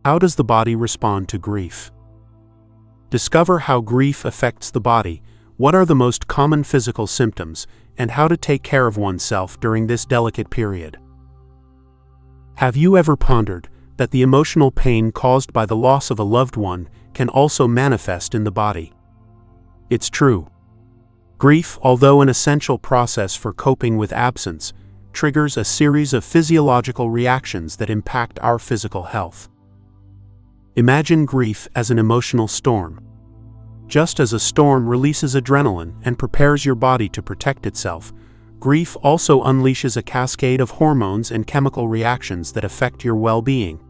How does the body respond to grief? Discover how grief affects the body, what are the most common physical symptoms, and how to take care of oneself during this delicate period. Have you ever pondered that the emotional pain caused by the loss of a loved one can also manifest in the body? It's true. Grief, although an essential process for coping with absence, triggers a series of physiological reactions that impact our physical health. Imagine grief as an emotional storm. Just as a storm releases adrenaline and prepares your body to protect itself, grief also unleashes a cascade of hormones and chemical reactions that affect your well-being.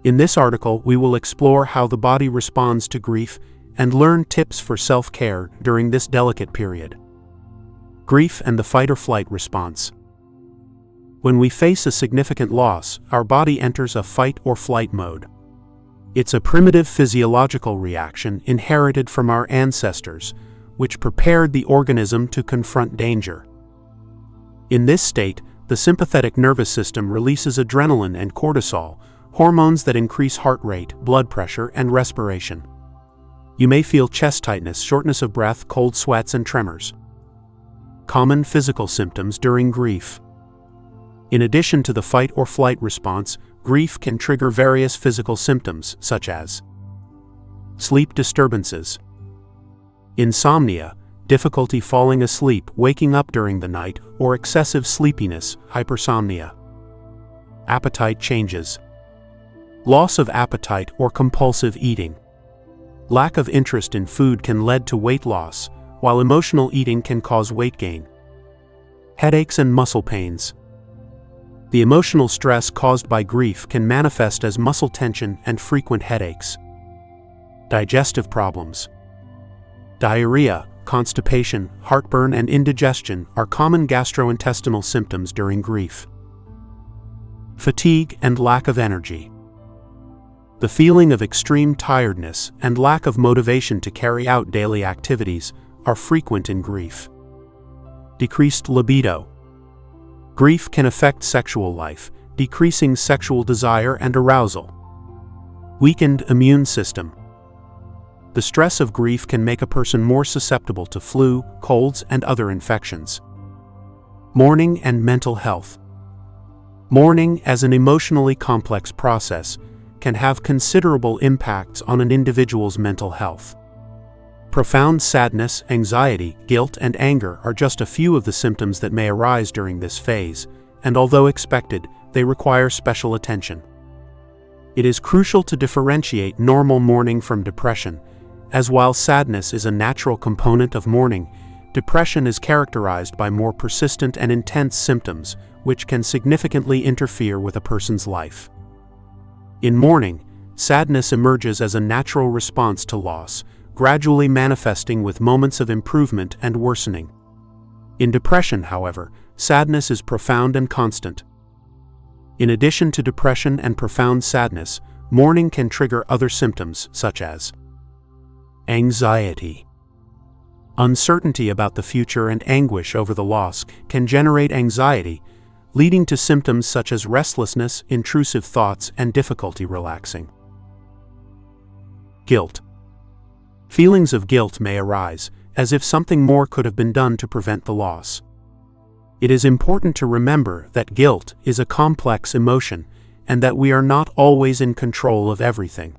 In this article, we will explore how the body responds to grief and learn tips for self-care during this delicate period. Grief and the fight-or-flight response. When we face a significant loss, our body enters a fight-or-flight mode. It's a primitive physiological reaction inherited from our ancestors, which prepared the organism to confront danger. In this state, the sympathetic nervous system releases adrenaline and cortisol, hormones that increase heart rate, blood pressure, and respiration. You may feel chest tightness, shortness of breath, cold sweats, and tremors. Common physical symptoms during grief. In addition to the fight-or-flight response, grief can trigger various physical symptoms such as sleep disturbances, insomnia, difficulty falling asleep, waking up during the night, or excessive sleepiness, hypersomnia. Appetite changes, loss of appetite or compulsive eating. Lack of interest in food can lead to weight loss, while emotional eating can cause weight gain. Headaches and muscle pains. The emotional stress caused by grief can manifest as muscle tension and frequent headaches. Digestive problems. Diarrhea, constipation, heartburn, and indigestion are common gastrointestinal symptoms during grief. Fatigue and lack of energy. The feeling of extreme tiredness and lack of motivation to carry out daily activities are frequent in grief. Decreased libido. Grief can affect sexual life, decreasing sexual desire and arousal. Weakened immune system. The stress of grief can make a person more susceptible to flu, colds, and other infections. Mourning and mental health. Mourning, as an emotionally complex process, can have considerable impacts on an individual's mental health. Profound sadness, anxiety, guilt, and anger are just a few of the symptoms that may arise during this phase, and although expected, they require special attention. It is crucial to differentiate normal mourning from depression, as while sadness is a natural component of mourning, depression is characterized by more persistent and intense symptoms, which can significantly interfere with a person's life. In mourning, sadness emerges as a natural response to loss, gradually manifesting with moments of improvement and worsening. In depression, however, sadness is profound and constant. In addition to depression and profound sadness, mourning can trigger other symptoms such as anxiety. Uncertainty about the future and anguish over the loss can generate anxiety, leading to symptoms such as restlessness, intrusive thoughts, and difficulty relaxing. Guilt. Feelings of guilt may arise, as if something more could have been done to prevent the loss. It is important to remember that guilt is a complex emotion, and that we are not always in control of everything.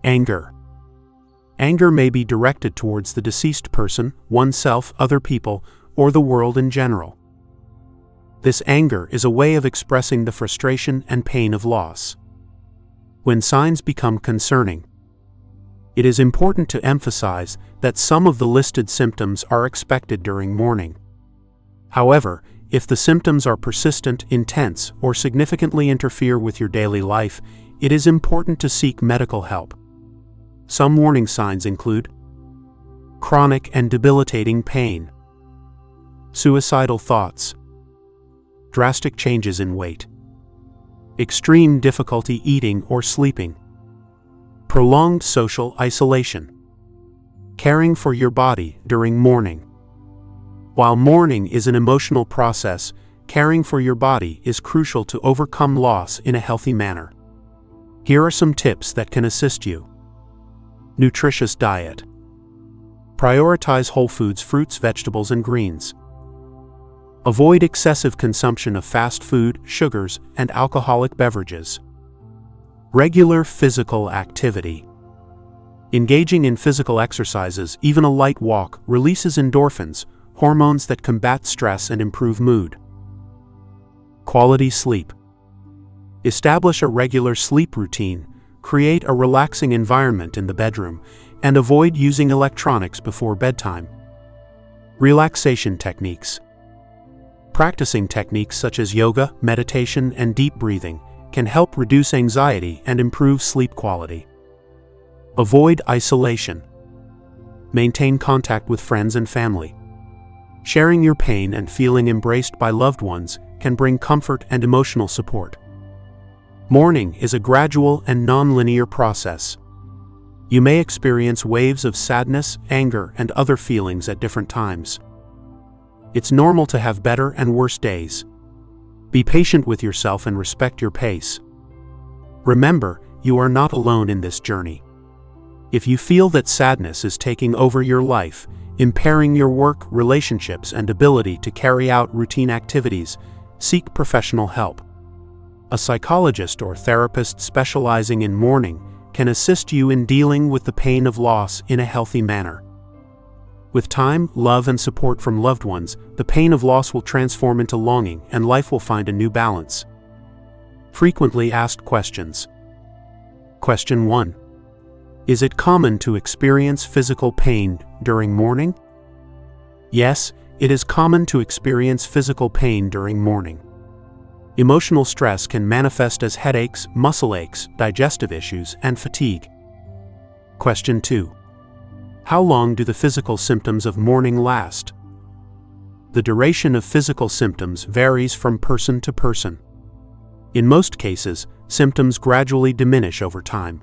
Anger. Anger may be directed towards the deceased person, oneself, other people, or the world in general. This anger is a way of expressing the frustration and pain of loss. When signs become concerning, it is important to emphasize that some of the listed symptoms are expected during mourning. However, if the symptoms are persistent, intense, or significantly interfere with your daily life, it is important to seek medical help. Some warning signs include chronic and debilitating pain, suicidal thoughts, drastic changes in weight, extreme difficulty eating or sleeping, prolonged social isolation. Caring for your body during mourning. While mourning is an emotional process, caring for your body is crucial to overcome loss in a healthy manner. Here are some tips that can assist you. Nutritious diet. Prioritize whole foods, fruits, vegetables, and greens. Avoid excessive consumption of fast food, sugars, and alcoholic beverages. Regular physical activity. Engaging in physical exercises, even a light walk, releases endorphins, hormones that combat stress and improve mood. Quality sleep. Establish a regular sleep routine, create a relaxing environment in the bedroom, and avoid using electronics before bedtime. Relaxation techniques. Practicing techniques such as yoga, meditation, and deep breathing can help reduce anxiety and improve sleep quality. Avoid isolation. Maintain contact with friends and family. Sharing your pain and feeling embraced by loved ones can bring comfort and emotional support. Mourning is a gradual and non-linear process. You may experience waves of sadness, anger, and other feelings at different times. It's normal to have better and worse days. Be patient with yourself and respect your pace. Remember, you are not alone in this journey. If you feel that sadness is taking over your life, impairing your work, relationships, and ability to carry out routine activities, seek professional help. A psychologist or therapist specializing in mourning can assist you in dealing with the pain of loss in a healthy manner. With time, love, and support from loved ones, the pain of loss will transform into longing and life will find a new balance. Frequently asked questions. Question 1. Is it common to experience physical pain during mourning? Yes, it is common to experience physical pain during mourning. Emotional stress can manifest as headaches, muscle aches, digestive issues, and fatigue. Question 2. How long do the physical symptoms of mourning last? The duration of physical symptoms varies from person to person. In most cases, symptoms gradually diminish over time.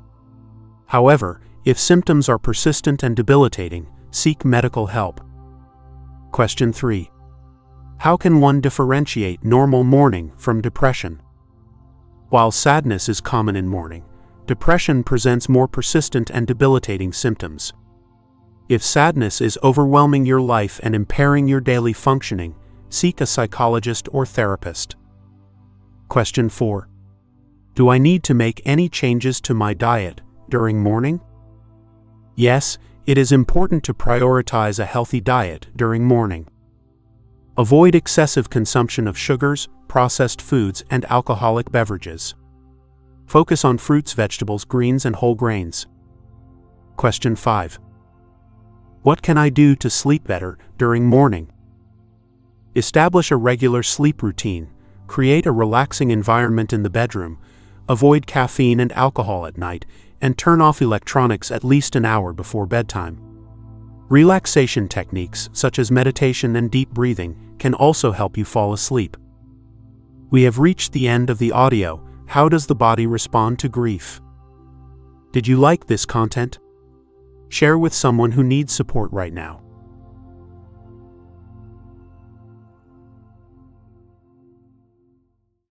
However, if symptoms are persistent and debilitating, seek medical help. Question 3. How can one differentiate normal mourning from depression? While sadness is common in mourning, depression presents more persistent and debilitating symptoms. If sadness is overwhelming your life and impairing your daily functioning, seek a psychologist or therapist. Question 4. Do I need to make any changes to my diet during mourning? Yes, it is important to prioritize a healthy diet during mourning. Avoid excessive consumption of sugars, processed foods, and alcoholic beverages. Focus on fruits, vegetables, greens, and whole grains. Question 5. What can I do to sleep better during mourning? Establish a regular sleep routine, create a relaxing environment in the bedroom, avoid caffeine and alcohol at night, and turn off electronics at least an hour before bedtime. Relaxation techniques such as meditation and deep breathing can also help you fall asleep. We have reached the end of the audio. How does the body respond to grief? Did you like this content? Share with someone who needs support right now.